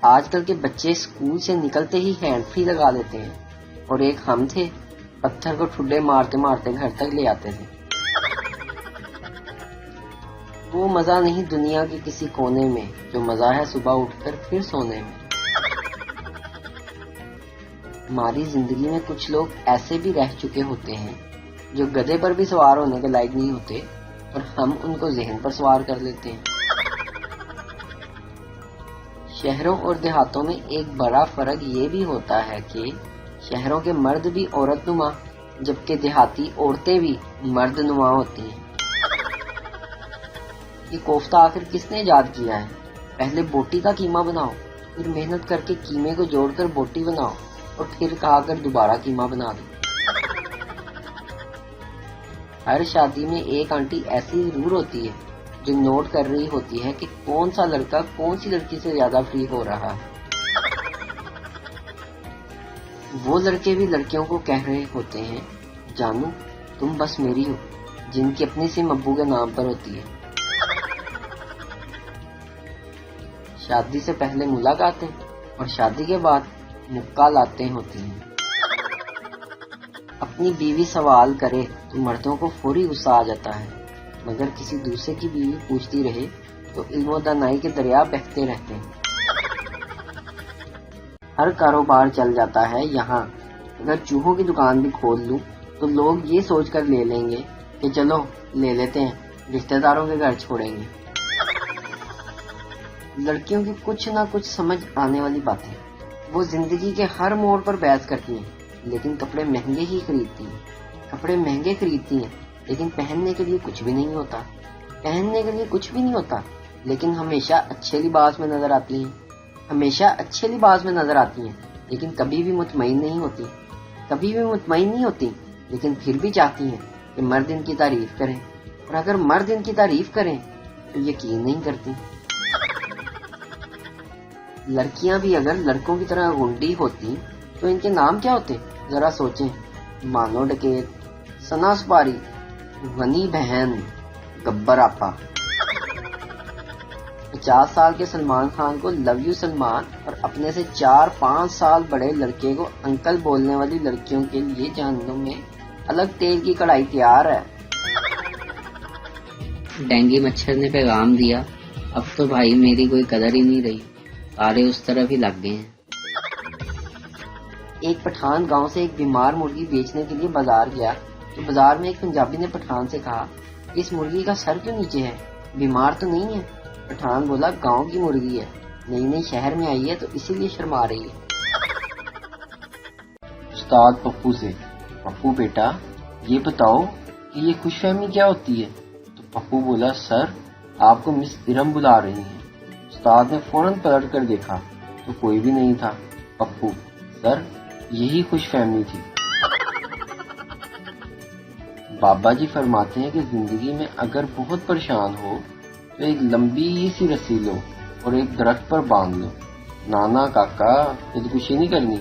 آج کل کے بچے اسکول سے نکلتے ہی ہینڈ فری لگا لیتے ہیں، اور ایک ہم تھے پتھر کو ٹھڈے مارتے مارتے گھر تک لے آتے تھے۔ وہ مزہ نہیں دنیا کے کسی کونے میں جو مزہ ہے صبح اٹھ کر پھر سونے میں۔ ہماری زندگی میں کچھ لوگ ایسے بھی رہ چکے ہوتے ہیں جو گدھے پر بھی سوار ہونے کے لائق نہیں ہوتے، اور ہم ان کو ذہن پر سوار کر لیتے ہیں۔ شہروں اور دیہاتوں میں ایک بڑا فرق یہ بھی ہوتا ہے کہ شہروں کے مرد بھی عورت نما، جبکہ دیہاتی عورتیں بھی مرد نما ہوتی ہیں۔ یہ کوفتہ آخر کس نے ایجاد کیا ہے؟ پہلے بوٹی کا قیمہ بناؤ، پھر محنت کر کے قیمے کو جوڑ کر بوٹی بناؤ، اور پھر کھا کر دوبارہ قیمہ بنا دو۔ ہر شادی میں ایک آنٹی ایسی ضرور ہوتی ہے جو نوٹ کر رہی ہوتی ہے کہ کون سا لڑکا کون سی لڑکی سے زیادہ فری ہو رہا ہے۔ وہ لڑکے بھی لڑکیوں کو کہہ رہے ہوتے ہیں، جانو تم بس میری ہو، جن کی اپنی سم ابو کے نام پر ہوتی ہے۔ شادی سے پہلے ملاقاتیں اور شادی کے بعد مکالاتیں ہوتی ہیں۔ اپنی بیوی سوال کرے تو مردوں کو فوری غصہ آ جاتا ہے، مگر کسی دوسرے کی بیوی پوچھتی رہے تو علم و دانائی کے دریا بہتے رہتے ہیں۔ ہر کاروبار چل جاتا ہے یہاں، اگر چوہوں کی دکان بھی کھول لوں تو لوگ یہ سوچ کر لے لیں گے کہ چلو لے لیتے ہیں، رشتہ داروں کے گھر چھوڑیں گے۔ لڑکیوں کی کچھ نہ کچھ سمجھ آنے والی باتیں، وہ زندگی کے ہر موڑ پر بحث کرتی ہیں لیکن کپڑے مہنگے ہی خریدتی ہیں، کپڑے مہنگے خریدتی ہیں لیکن پہننے کے لیے کچھ بھی نہیں ہوتا، پہننے کے لیے کچھ بھی نہیں ہوتا، لیکن ہمیشہ اچھے لباس میں نظر آتی ہیں، ہمیشہ اچھے لباس میں نظر آتی ہیں، لیکن کبھی بھی مطمئن نہیں ہوتی، کبھی بھی مطمئن نہیں ہوتی، لیکن پھر بھی چاہتی ہیں کہ مرد ان کی تعریف کریں، اور اگر مرد ان کی تعریف کریں تو یقین نہیں کرتی۔ لڑکیاں بھی اگر لڑکوں کی طرح گنڈی ہوتی تو ان کے نام کیا ہوتے؟ ذرا سوچیں، مانو ڈکیت، ثنا سپاری، غنی بہن، گبر آپا۔ 50 سال کے سلمان خان کو لو یو سلمان، اور اپنے سے 4-5 سال بڑے لڑکے کو انکل بولنے والی لڑکیوں کے لیے جہنم میں الگ تیل کی کڑھائی تیار ہے۔ ڈینگی مچھر نے پیغام دیا، اب تو بھائی میری کوئی قدر ہی نہیں رہی، سارے اس طرف ہی لگ گئے ہیں۔ ایک پٹھان گاؤں سے ایک بیمار مرغی بیچنے کے لیے بازار گیا تو بازار میں ایک پنجابی نے پٹھان سے کہا، اس مرغی کا سر کیوں نیچے ہے، بیمار تو نہیں ہے؟ پٹھان بولا، گاؤں کی مرغی ہے، نئی نئی شہر میں آئی ہے تو اسی لیے شرما رہی ہے۔ استاد پپو سے، پپو بیٹا یہ بتاؤ کہ یہ خوش فہمی کیا ہوتی ہے؟ تو پپو بولا، سر آپ کو مس ارم بلا رہی ہیں۔ استاد نے فوراً پلٹ کر دیکھا تو کوئی بھی نہیں تھا۔ پپو، سر یہی خوش فہمی تھی۔ بابا جی فرماتے ہیں کہ زندگی میں اگر بہت پریشان ہو تو ایک لمبی سی رسی لو اور ایک درخت پر باندھ لو۔ نانا کاکا خودکشی نہیں کرنی،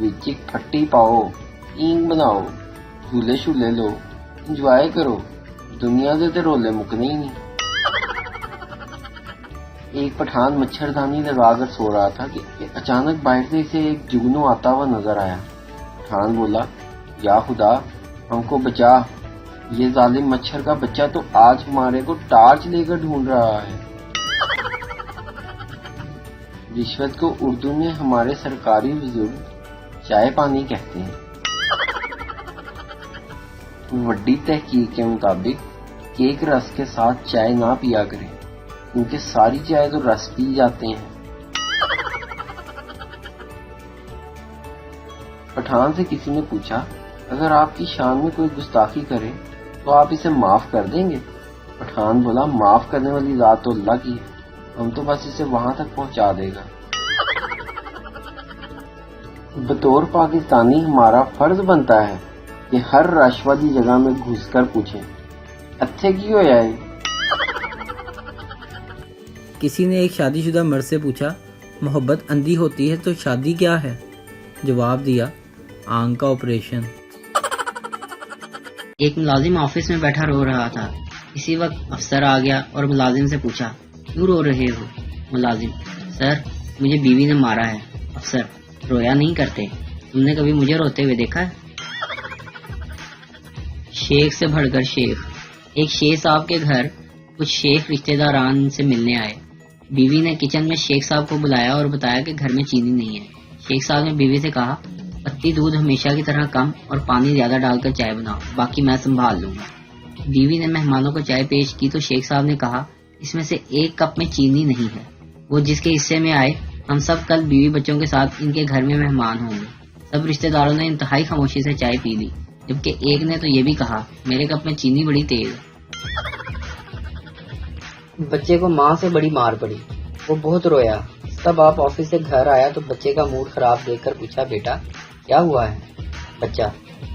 وچ ایک پھٹی پاؤ، اینگ بناؤ، جھولے شولے لو، انجوائے کرو، دنیا دے تے رولے مکنے ہی نہیں۔ ایک پٹھان مچھردانی لگا کر سو رہا تھا کہ اچانک باہر سے اسے ایک جگنو آتا ہوا نظر آیا۔ پٹھان بولا، یا خدا ہم کو بچا، یہ ظالم مچھر کا بچہ تو آج ہمارے کو ٹارچ لے کر ڈھونڈ رہا ہے۔ رشوت کو اردو میں ہمارے سرکاری بزرگ چائے پانی کہتے ہیں۔ وڈی تحقیق کے مطابق کیک رس کے ساتھ چائے نہ پیا کریں کیونکہ ساری چائے تو رس پی جاتے ہیں۔ پٹھان سے کسی نے پوچھا، اگر آپ کی شان میں کوئی گستاخی کرے تو آپ اسے معاف کر دیں گے؟ پٹھان بولا، معاف کرنے والی ذات تو اللہ کی ہے، ہم تو بس اسے وہاں تک پہنچا دے گا۔ بطور پاکستانی ہمارا فرض بنتا ہے کہ ہر رش والی جگہ میں گھس کر پوچھیں، اتھے کی ہویا ہے؟ کسی نے ایک شادی شدہ مرد سے پوچھا، محبت اندھی ہوتی ہے تو شادی کیا ہے؟ جواب دیا، آنکھ کا آپریشن۔ ایک ملازم آفس میں بیٹھا رو رہا تھا۔ اسی وقت افسر آ گیا اور ملازم سے پوچھا، کیوں رو رہے ہو؟ ملازم، سر مجھے بیوی نے مارا ہے۔ افسر: رویا نہیں کرتے؟ تم نے کبھی مجھے روتے ہوئے دیکھا ہے؟ شیخ سے بڑھ کر شیخ۔ ایک شیخ صاحب کے گھر کچھ شیخ رشتہ داران سے ملنے آئے۔ بیوی نے کچن میں شیخ صاحب کو بلایا اور بتایا کہ گھر میں چینی نہیں ہے۔ شیخ صاحب نے بیوی سے کہا، پتی دودھ ہمیشہ کی طرح کم اور پانی زیادہ ڈال کر چائے بناؤ، باقی میں سنبھال لوں گا۔ بیوی نے مہمانوں کو چائے پیش کی تو شیخ صاحب نے کہا، اس میں سے ایک کپ میں چینی نہیں ہے، وہ جس کے حصے میں آئے۔ ہم سب کل بیوی بچوں کے ساتھ ان کے گھر میں مہمان ہوں گے۔ سب رشتہ داروں نے انتہائی خاموشی سے چائے پی لی، جبکہ ایک نے تو یہ بھی کہا، میرے کپ میں چینی بڑی تیز ہے۔ بچے کو ماں سے بڑی مار پڑی، وہ بہت رویا۔ تب آپ آفس سے گھر آیا تو بچے کا موڈ خراب دیکھ کر پوچھا، بیٹا کیا ہوا ہے؟ بچہ: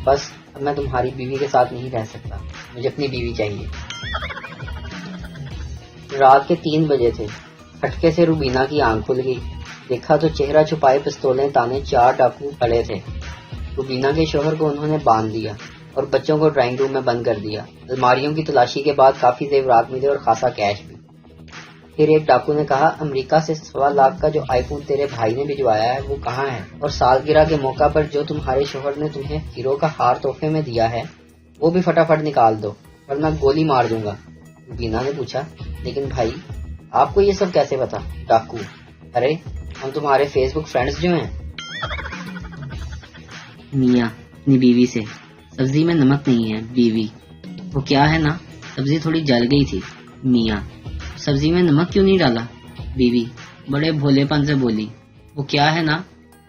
بس اب میں تمہاری بیوی کے ساتھ نہیں رہ سکتا، مجھے اپنی بیوی چاہیے۔ رات کے 3 بجے تھے۔ کھٹکے سے روبینہ کی آنکھ کھل گئی۔ دیکھا تو چہرہ چھپائے پستولیں تانے 4 ڈاکو کھڑے تھے۔ روبینہ کے شوہر کو انہوں نے باندھ دیا اور بچوں کو ڈرائنگ روم میں بند کر دیا۔ الماریوں کی تلاشی کے بعد کافی زیورات ملے اور خاصا کیش بھی۔ پھر ایک ڈاکو نے کہا، امریکہ سے 1.25 لاکھ کا جو آئی فون تیرے بھائی نے بھجوایا ہے وہ کہاں ہے؟ اور سالگرہ کے موقع پر جو تمہارے شوہر نے تمہیں ہیرو کا ہار تحفے میں دیا ہے وہ بھی فٹافٹ نکال دو ورنہ گولی مار دوں گا۔ روبینہ نے پوچھا، لیکن بھائی آپ کو یہ سب کیسے پتا؟ ڈاکو: ارے ہم تمہارے فیس بک فرینڈز جو ہیں۔ میاں اپنی بیوی سے: سبزی میں نمک نہیں ہے بیوی۔ وہ کیا ہے نا، سبزی تھوڑی جل گئی تھی۔ میاں: سبزی میں نمک کیوں نہیں ڈالا؟ بیوی بڑے بھولے پن سے بولی، وہ کیا ہے نا،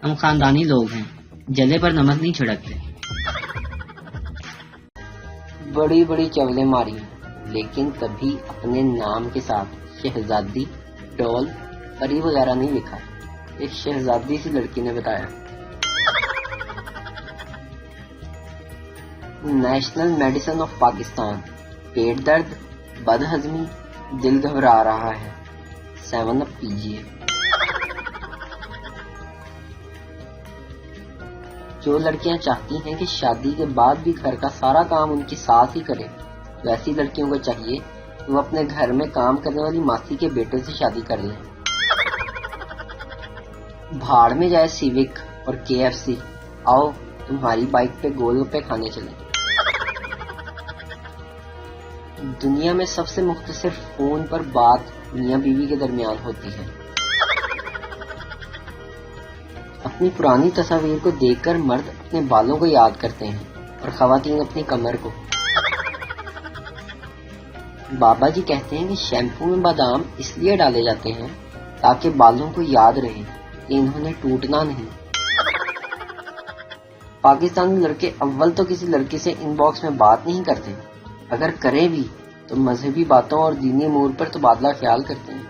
ہم خاندانی لوگ ہیں، جلے پر نمک نہیں چھڑکتے۔ بڑی بڑی چولیں ماری لیکن کبھی اپنے نام کے ساتھ شہزادی، ڈول، پری وغیرہ نہیں لکھا، ایک شہزادی سی لڑکی نے بتایا۔ نیشنل میڈیسن آف پاکستان: پیٹ درد، بد ہضمی، دل گھبرا رہا ہے، 7 اپ پیجیے۔ جو لڑکیاں چاہتی ہیں کہ شادی کے بعد بھی گھر کا سارا کام ان کی ساس ہی کرے، تو ایسی لڑکیوں کو چاہیے کہ وہ اپنے گھر میں کام کرنے والی ماسی کے بیٹے سے شادی کر لیں۔ بھاڑ میں جائے سیوک اور KFC، آؤ تمہاری بائک پہ گول گپے کھانے چلیں۔ دنیا میں سب سے مختصر فون پر بات میاں بیوی کے درمیان ہوتی ہے۔ اپنی پرانی تصاویر کو دیکھ کر مرد اپنے بالوں کو یاد کرتے ہیں اور خواتین اپنی کمر کو۔ بابا جی کہتے ہیں کہ شیمپو میں بادام اس لیے ڈالے جاتے ہیں تاکہ بالوں کو یاد رہے کہ انہوں نے ٹوٹنا نہیں۔ پاکستانی لڑکے اول تو کسی لڑکی سے ان باکس میں بات نہیں کرتے، اگر کریں بھی تو مذہبی باتوں اور دینی امور پر تبادلہ خیال کرتے ہیں۔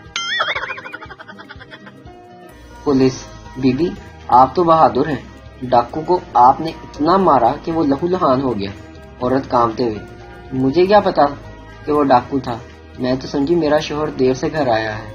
پولیس: بی بی آپ تو بہادر ہیں، ڈاکو کو آپ نے اتنا مارا کہ وہ لہو لہان ہو گیا۔ عورت کانپتے ہوئے: مجھے کیا پتا کہ وہ ڈاکو تھا، میں تو سمجھی میرا شوہر دیر سے گھر آیا ہے۔